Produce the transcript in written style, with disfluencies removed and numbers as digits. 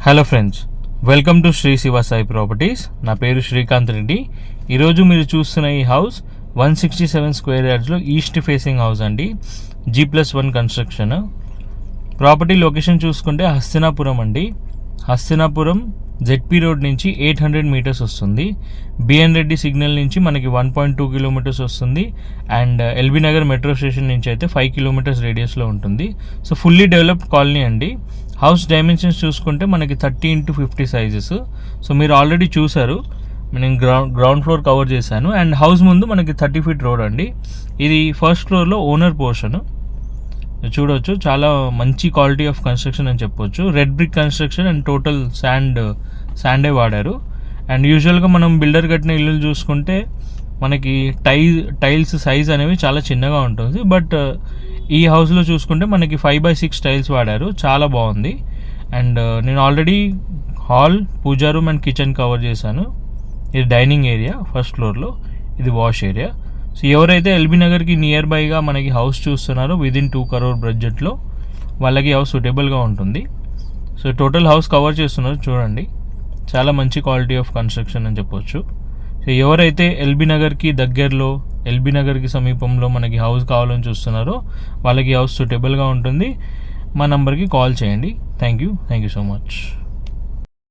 Hello friends, welcome to Sri Siva Sai properties. నా పేరు శ్రీకాంత్ రెడ్డి. ఈరోజు మీరు చూస్తున్న ఈ హౌస్ 167 స్క్వేర్ యార్డ్స్లో ఈస్ట్ ఫేసింగ్ హౌస్ అండి. G+1 construction. ప్రాపర్టీ లొకేషన్ చూసుకుంటే హస్తినాపురం అండి. హస్తినాపురం జెడ్పీ రోడ్ నుంచి 800 మీటర్స్ వస్తుంది. బిఎన్ రెడ్డి సిగ్నల్ నుంచి మనకి 1.2 కిలోమీటర్స్ వస్తుంది. And LB Nagar metro station నుంచి అయితే 5 కిలోమీటర్స్ రేడియస్లో ఉంటుంది. సో ఫుల్లీ డెవలప్డ్ కాలనీ అండి. హౌస్ డైమెన్షన్స్ చూసుకుంటే మనకి 30x50 సైజెస్. సో మీరు ఆల్రెడీ చూసారు, నేను గ్రౌండ్ ఫ్లోర్ కవర్ చేశాను. అండ్ హౌస్ ముందు మనకి 30 ఫీట్ రోడ్ అండి. ఇది ఫస్ట్ ఫ్లోర్లో ఓనర్ పోర్షన్ చూడవచ్చు. చాలా మంచి క్వాలిటీ ఆఫ్ కన్స్ట్రక్షన్ అని చెప్పొచ్చు. Red brick construction and total శాండే వాడారు. అండ్ యూజువల్గా మనం బిల్డర్ కట్టిన ఇల్లు చూసుకుంటే మనకి టైల్స్ సైజ్ అనేవి చాలా చిన్నగా ఉంటుంది. బట్ ఈ హౌస్లో చూసుకుంటే మనకి 5x6 టైల్స్ వాడారు. చాలా బాగుంది. అండ్ నేను already hall, puja room and kitchen cover చేశాను. ఇది డైనింగ్ ఏరియా ఫస్ట్ ఫ్లోర్లో, ఇది వాష్ ఏరియా. సో ఎవరైతే ఎల్బీ నగర్కి నియర్ బైగా మనకి హౌస్ చూస్తున్నారో విదిన్ 2 crore బడ్జెట్లో వాళ్ళకి హౌస్ సూటబుల్గా ఉంటుంది. సో టోటల్ హౌస్ కవర్ చేస్తున్నారు చూడండి. చాలా మంచి క్వాలిటీ ఆఫ్ కన్స్ట్రక్షన్ అని చెప్పొచ్చు. సో ఎవరైతే ఎల్బీ నగర్కి దగ్గరలో, ఎల్బీ నగర్కి సమీపంలో మనకి హౌస్ కావాలని చూస్తున్నారో వాళ్ళకి హౌస్ సూటబుల్గా ఉంటుంది. మా నంబర్కి కాల్ చేయండి. Thank you so much.